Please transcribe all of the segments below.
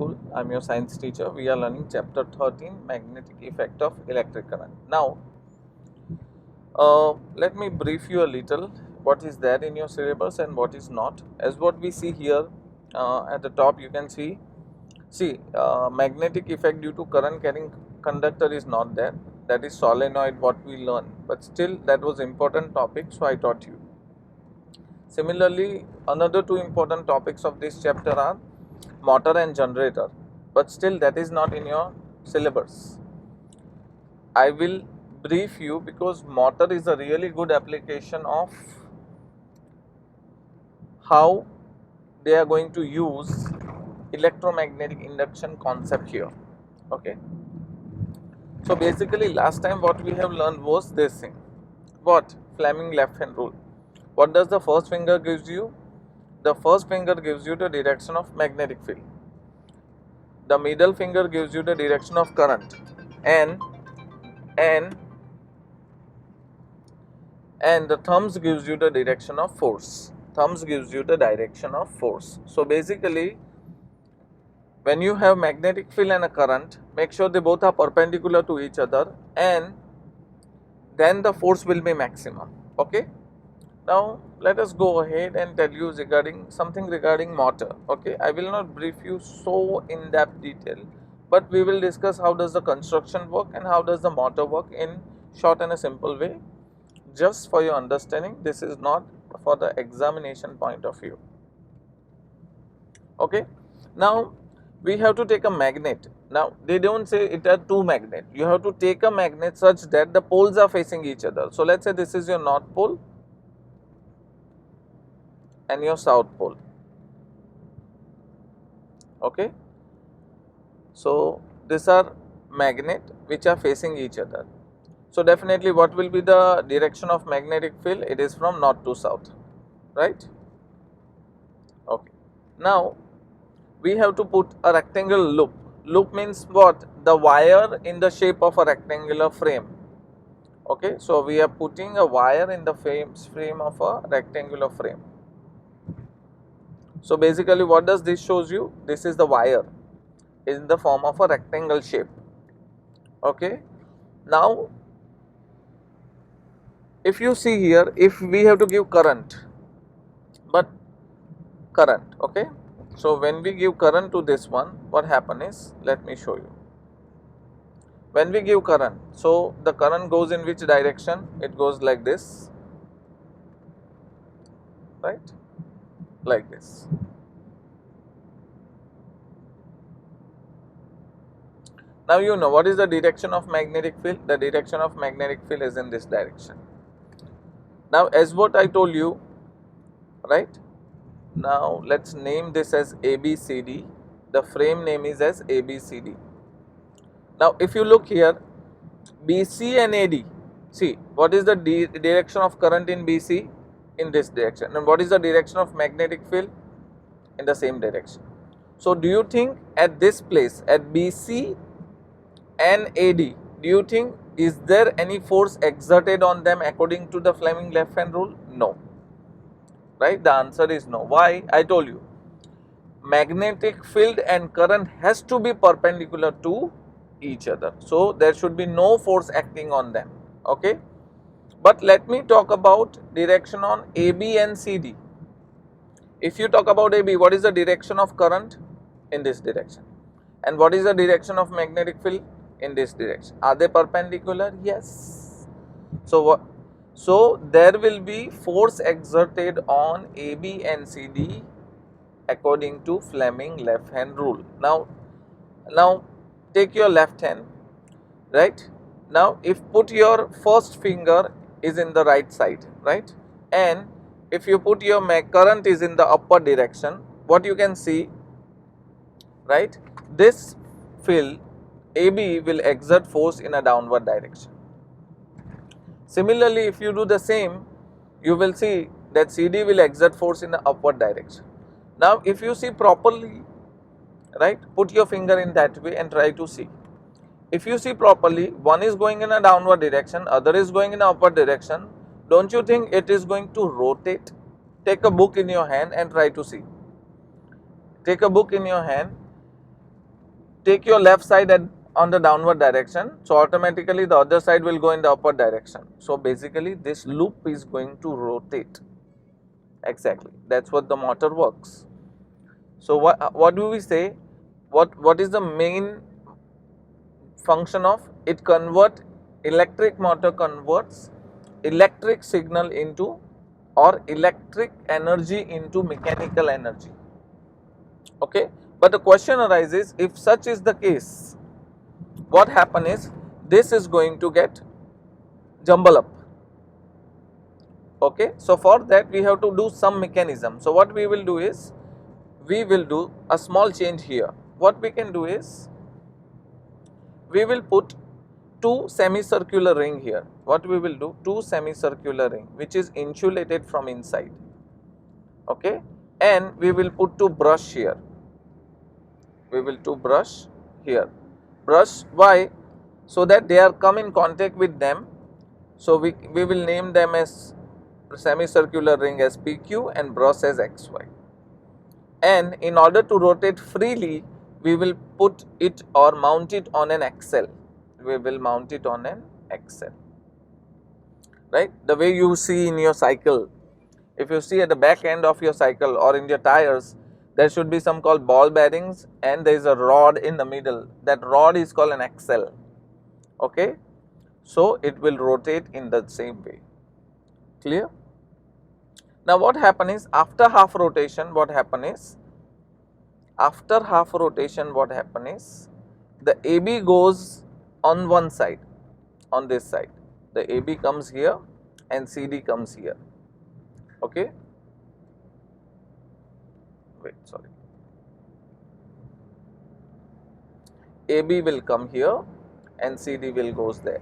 I'm your science teacher. We are learning chapter 13, magnetic effect of electric current. Now, let me brief you a little what is there in your syllabus and what is not. As what we see here at the top, you can see magnetic effect due to current carrying conductor is not there. That is solenoid what we learn, but still that was important topic, so I taught you. Similarly, another two important topics of this chapter are motor and generator, but still that is not in your syllabus. I will brief you because motor is a really good application of how they are going to use electromagnetic induction concept here. Okay. So basically last time what we have learned was this thing. What? Fleming left hand rule. What does the first finger gives you? The first finger gives you the direction of magnetic field. The middle finger gives you the direction of current, and and the thumbs gives you the direction of force. Thumbs gives you the direction of force. So basically, when you have magnetic field and a current, make sure they both are perpendicular to each other, and then the force will be maximum. Okay. Now let us go ahead and tell you something regarding motor. Okay, I will not brief you so in depth detail, but we will discuss how does the construction work and how does the motor work in short and a simple way. Just for your understanding, this is not for the examination point of view. Okay, now we have to take a magnet. Now they don't say it are two magnets. You have to take a magnet such that the poles are facing each other. So let's say this is your north pole and your south pole. Okay, so these are magnet which are facing each other. So definitely what will be the direction of magnetic field? It is from north to south, right? Okay, now we have to put a rectangular loop. Loop means what? The wire in the shape of a rectangular frame. Okay, so we are putting a wire in the frame of a rectangular frame. So basically what does this shows you? This is the wire in the form of a rectangle shape. Okay, now if you see here, if we have to give current, okay, so when we give current to this one, what happen is, let me show you. When we give current, so the current goes in which direction? It goes like this, right? Like this. Now you know what is the direction of magnetic field? The direction of magnetic field is in this direction. Now as what I told you, right? Now let's name this as ABCD. The frame name is as ABCD. Now if you look here, BC and AD, see what is the direction of current in BC? In this direction. And what is the direction of magnetic field? In the same direction. So do you think at this place, at BC and AD, do you think is there any force exerted on them according to the Fleming left hand rule? No. Right? The answer is no. Why? I told you. Magnetic field and current has to be perpendicular to each other. So there should be no force acting on them. Okay. But let me talk about direction on AB and CD. If you talk about AB, what is the direction of current? In this direction. And what is the direction of magnetic field? In this direction. Are they perpendicular? Yes. So what? So there will be force exerted on AB and CD according to Fleming left hand rule. Now take your left hand, right? Now if put your first finger is in the right side, right? And if you put your current is in the upper direction, what you can see, right? This field AB will exert force in a downward direction. Similarly, if you do the same, you will see that CD will exert force in the upward direction. Now if you see properly, right, put your finger in that way and try to see. If you see properly, one is going in a downward direction, other is going in a upward direction. Don't you think it is going to rotate? Take a book in your hand and try to see. Take a book in your hand take your left side on the downward direction, so automatically the other side will go in the upward direction. So basically this loop is going to rotate. Exactly, that's what the motor works. So what do we say? What is the main function of it? Electric motor converts electric signal into, or electric energy into mechanical energy. Okay, but the question arises, if such is the case, what happen is this is going to get jumble up. Okay, so for that we have to do some mechanism. So what we will do is, we will do a small change here. What we can do is, we will put two semicircular ring here. What we will do, two semicircular ring which is insulated from inside. Okay, and we will put two brush here. We will two brush here. Brush, why? So that they are come in contact with them. So we will name them as semicircular ring as PQ and brush as XY. And in order to rotate freely, we will put it or mount it on an axle. We will mount it on an axle. Right? The way you see in your cycle, if you see at the back end of your cycle or in your tires, there should be some called ball bearings and there is a rod in the middle. That rod is called an axle. Okay? So it will rotate in the same way. Clear? Now what happen is, after half rotation, what happen is, the AB goes on one side, on this side. The AB comes here and CD comes here. Okay? Wait, sorry. AB will come here and CD will goes there.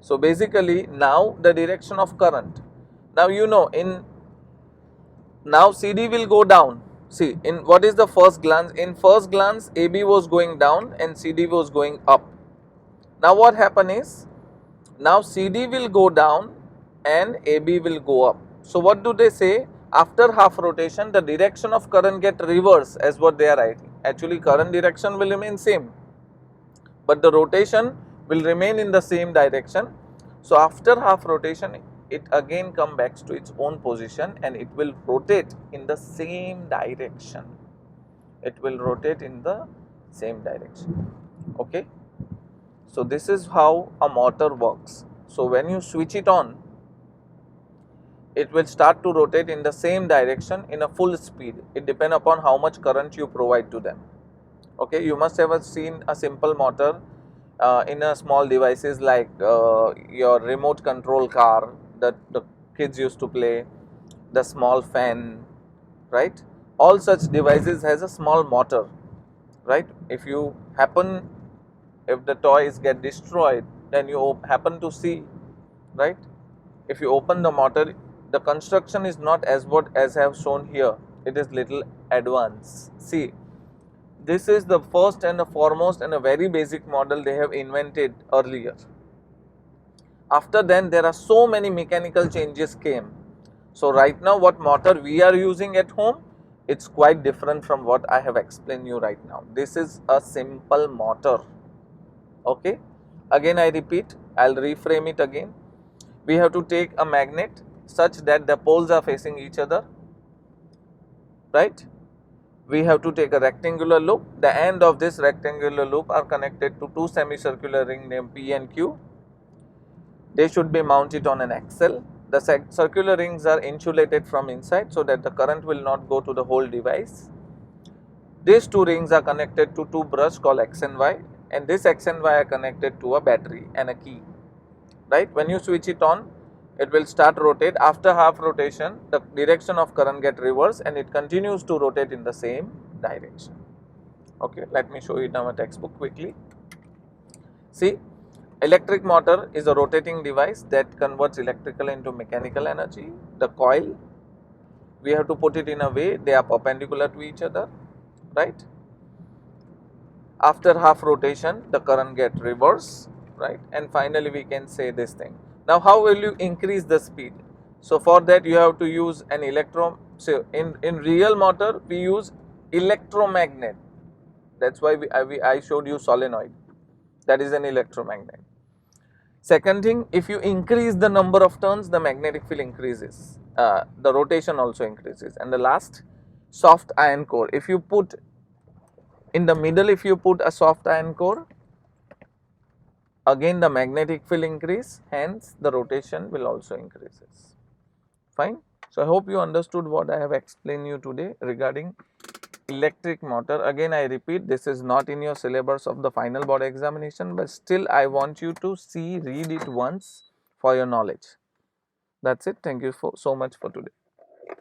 So basically now the direction of current. Now you know, now CD will go down. See, in what is the first glance? In first glance, AB was going down and CD was going up. Now what happen is, now CD will go down and AB will go up. So what do they say? After half rotation, the direction of current get reverse as what they are writing. Actually, current direction will remain same, but the rotation will remain in the same direction. So after half rotation, it again come back to its own position and it will rotate in the same direction. It will rotate in the same direction. Okay. So this is how a motor works. So when you switch it on, it will start to rotate in the same direction in a full speed. It depends upon how much current you provide to them. Okay, you must have seen a simple motor in a small devices like your remote control car that the kids used to play, the small fan, right? All such devices has a small motor, right? If the toys get destroyed, then you happen to see, right? If you open the motor, the construction is not as I have shown here. It is little advanced. See, this is the first and the foremost and a very basic model they have invented earlier. After then, there are so many mechanical changes came. So right now, what motor we are using at home, it's quite different from what I have explained you right now. This is a simple motor. Okay. Again, I repeat, I'll reframe it again. We have to take a magnet such that the poles are facing each other, right? We have to take a rectangular loop. The end of this rectangular loop are connected to two semicircular rings named P and Q. They should be mounted on an axle. The circular rings are insulated from inside so that the current will not go to the whole device. These two rings are connected to two brushes called X and Y, and this X and Y are connected to a battery and a key. Right? When you switch it on, it will start rotate. After half rotation, the direction of current get reversed and it continues to rotate in the same direction. Okay, let me show you now a textbook quickly. See, electric motor is a rotating device that converts electrical into mechanical energy. The coil, we have to put it in a way they are perpendicular to each other, right? After half rotation, the current get reversed, right? And finally, we can say this thing. Now, how will you increase the speed? So, for that you have to use an so in real motor, we use electromagnet. That's why I showed you solenoid. That is an electromagnet. Second thing, if you increase the number of turns, the magnetic field increases. The rotation also increases. And the last, soft iron core. If you put in the middle, if you put a soft iron core, again the magnetic field increase, hence the rotation will also increases. Fine. So I hope you understood what I have explained you today regarding electric motor. Again I repeat, this is not in your syllabus of the final board examination, but still I want you to read it once for your knowledge. That's it. Thank you so much for today.